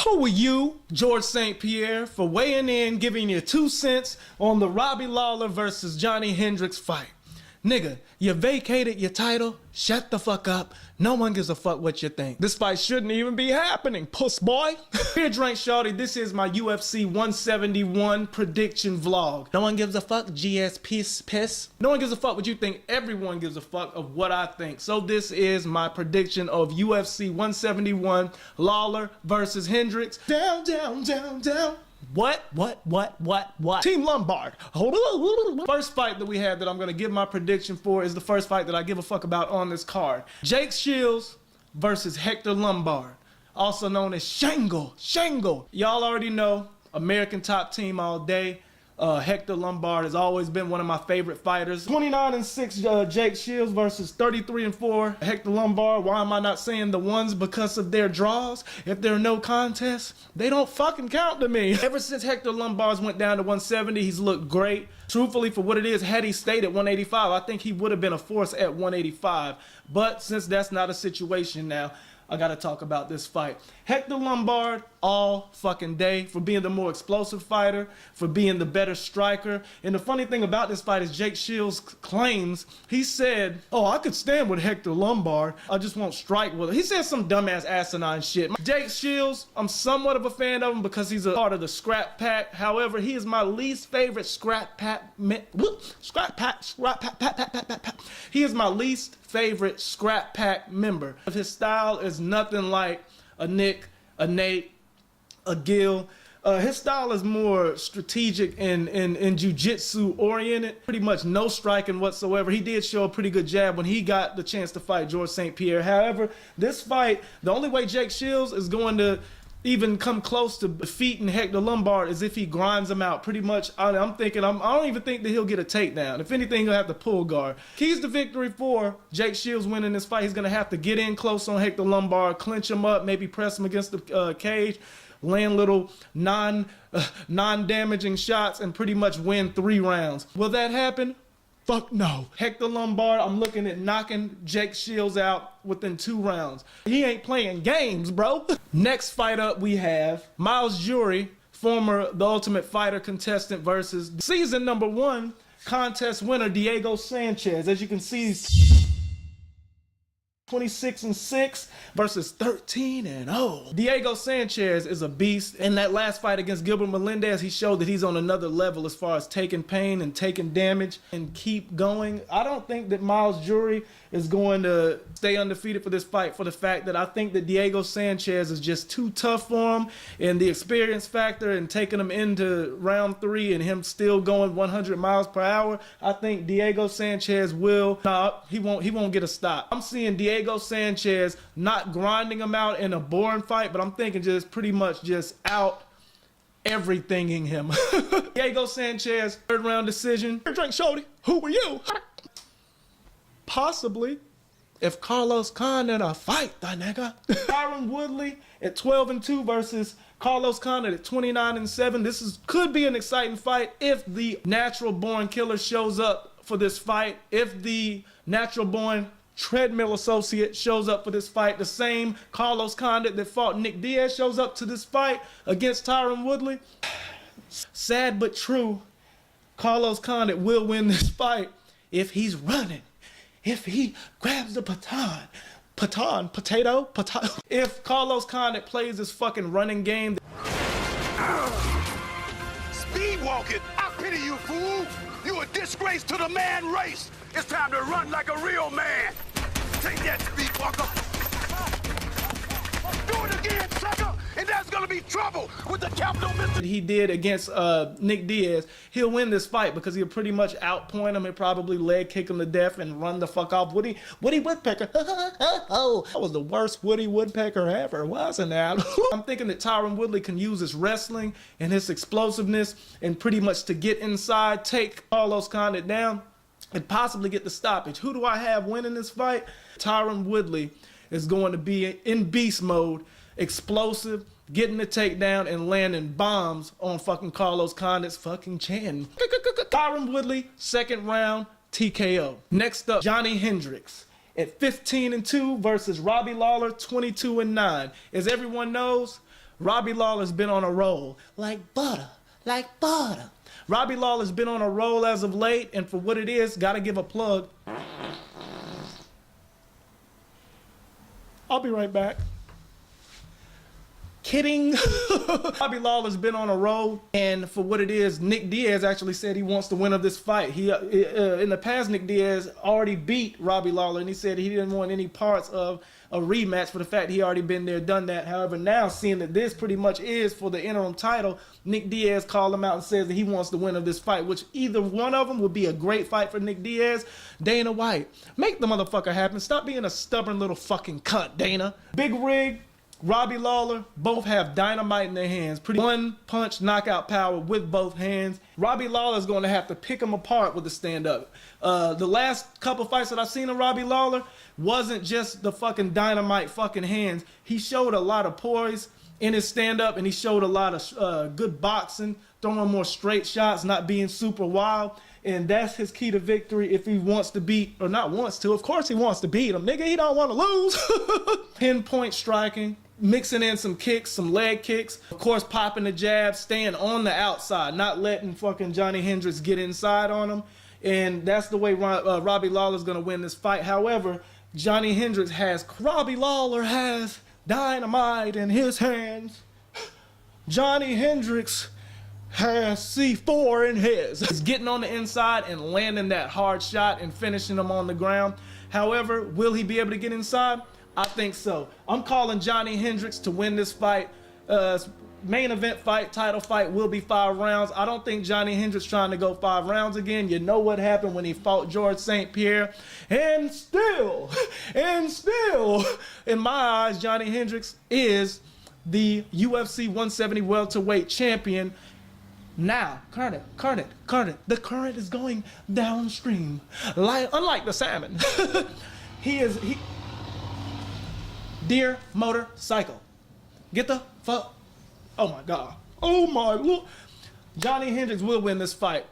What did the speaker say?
Who are you, George St. Pierre, for weighing in, giving your 2 cents on the Robbie Lawler versus Johny Hendricks fight? Nigga, you vacated your title, shut the fuck up. No one gives a fuck what you think. This fight shouldn't even be happening, puss boy. Here, drink shorty, this is my UFC 171 prediction vlog. No one gives a fuck, GS piss. No one gives a fuck what you think, everyone gives a fuck of what I think. So this is my prediction of UFC 171, Lawler versus Hendricks. Down, down, down, down. What? Team Lombard. First fight that we have that I'm going to give my prediction for is the first fight that I give a fuck about on this card. Jake Shields versus Hector Lombard, also known as Shango. Y'all already know, American top team all day. Hector Lombard has always been one of my favorite fighters. 29-6 Jake Shields versus 33-4 Hector Lombard. Why am I not saying the ones? Because of their draws. If there are no contests, they don't fucking count to me. Ever since Hector Lombard's went down to 170, he's looked great. Truthfully, for what it is, had he stayed at 185, I think he would have been a force at 185. But since that's not a situation now, I gotta talk about this fight. Hector Lombard all fucking day for being the more explosive fighter, for being the better striker. And the funny thing about this fight is Jake Shields claims, he said, oh, I could stand with Hector Lombard, I just won't strike with him. He said some dumbass asinine shit. Jake Shields, I'm somewhat of a fan of him because he's a part of the scrap pack. However, he is my least favorite scrap pack. He is my least favorite scrap pack member. His style is nothing like a Nick, a Nate, a Gil. His style is more strategic and jiu-jitsu oriented. Pretty much no striking whatsoever. He did show a pretty good jab when he got the chance to fight George St. Pierre. However, this fight, the only way Jake Shields is going to even come close to defeating Hector Lombard is if he grinds him out. Pretty much, I'm thinking, I don't even think that he'll get a takedown. If anything, he'll have to pull guard. Keys to victory for Jake Shields winning this fight. He's going to have to get in close on Hector Lombard, clinch him up, maybe press him against the cage, land little non-damaging shots, and pretty much win 3 rounds. Will that happen? Fuck no. Hector Lombard, I'm looking at knocking Jake Shields out within 2 rounds. He ain't playing games, bro. Next fight up we have Myles Jury, former The Ultimate Fighter contestant versus season number 1 contest winner Diego Sanchez. As you can see, 26-6 versus 13-0. Diego Sanchez is a beast. In that last fight against Gilbert Melendez, he showed that he's on another level as far as taking pain and taking damage and keep going. I don't think that Myles Jury is going to stay undefeated for this fight, for the fact that I think that Diego Sanchez is just too tough for him, and the experience factor and taking him into round 3 and him still going 100 miles per hour. I think Diego Sanchez will, he won't get a stop. I'm seeing Diego Sanchez not grinding him out in a boring fight, but I'm thinking just pretty much just out everythinging him. Diego Sanchez, 3rd round decision. Drink shorty, who are you? Possibly, if Carlos Condit a fight, that nigga. Tyron Woodley at 12-2 versus Carlos Condit at 29-7. This could be an exciting fight if the natural born killer shows up for this fight. If the natural born treadmill associate shows up for this fight, the same Carlos Condit that fought Nick Diaz shows up to this fight against Tyron Woodley. Sad but true, Carlos Condit will win this fight if he's running. If he grabs the potato. If Carlos Condit plays this fucking running game. Speed walking, I pity you, fool. You a disgrace to the man race. It's time to run like a real man. Take that, speed walker. Do it again, sucker. And there's gonna be trouble with the capital mission. He did against Nick Diaz. He'll win this fight because he'll pretty much outpoint him and probably leg kick him to death and run the fuck off. Woody Woodpecker. Oh, that was the worst Woody Woodpecker ever, wasn't that? I'm thinking that Tyron Woodley can use his wrestling and his explosiveness and pretty much to get inside, take Carlos Condit down, and possibly get the stoppage. Who do I have winning this fight? Tyron Woodley is going to be in beast mode, explosive, getting the takedown and landing bombs on fucking Carlos Condit's fucking chin. Tyron Woodley, 2nd round, TKO. Next up, Johny Hendricks at 15-2 versus Robbie Lawler, 22-9. As everyone knows, Robbie Lawler's been on a roll. Like butter. Like butter. Robbie Lawler's been on a roll as of late, and for what it is, gotta give a plug. I'll be right back. Kidding. Robbie Lawler's been on a roll, and for what it is, Nick Diaz actually said he wants the win of this fight. He in the past, Nick Diaz already beat Robbie Lawler, and he said he didn't want any parts of a rematch for the fact he already been there, done that. However, now seeing that this pretty much is for the interim title, Nick Diaz called him out and says that he wants the win of this fight, which either one of them would be a great fight for Nick Diaz. Dana White, make the motherfucker happen. Stop being a stubborn little fucking cunt, Dana. Big Rig, Robbie Lawler, both have dynamite in their hands. Pretty one punch knockout power with both hands. Robbie Lawler's going to have to pick them apart with the stand-up. The last couple fights that I've seen of Robbie Lawler wasn't just the fucking dynamite fucking hands. He showed a lot of poise in his stand-up, and he showed a lot of good boxing, throwing more straight shots, not being super wild. And that's his key to victory if he wants to beat, or not wants to, of course he wants to beat him. Nigga, he don't want to lose. Pinpoint striking, mixing in some kicks, some leg kicks. Of course, popping the jab, staying on the outside, not letting fucking Johny Hendricks get inside on him. And that's the way Robbie Lawler's going to win this fight. However, Robbie Lawler has dynamite in his hands. Johny Hendricks has C4 in his. He's getting on the inside and landing that hard shot and finishing him on the ground. However, will he be able to get inside? I think so. I'm calling Johny Hendricks to win this fight. Main event fight, title fight will be 5 rounds. I don't think Johny Hendricks trying to go 5 rounds again. You know what happened when he fought George St. Pierre. And still, in my eyes, Johny Hendricks is the UFC 170 welterweight champion. Now, Condit, the current is going downstream. Unlike the salmon. Dear motorcycle. Get the fuck. Oh my God. Oh my Lord. Johny Hendricks will win this fight.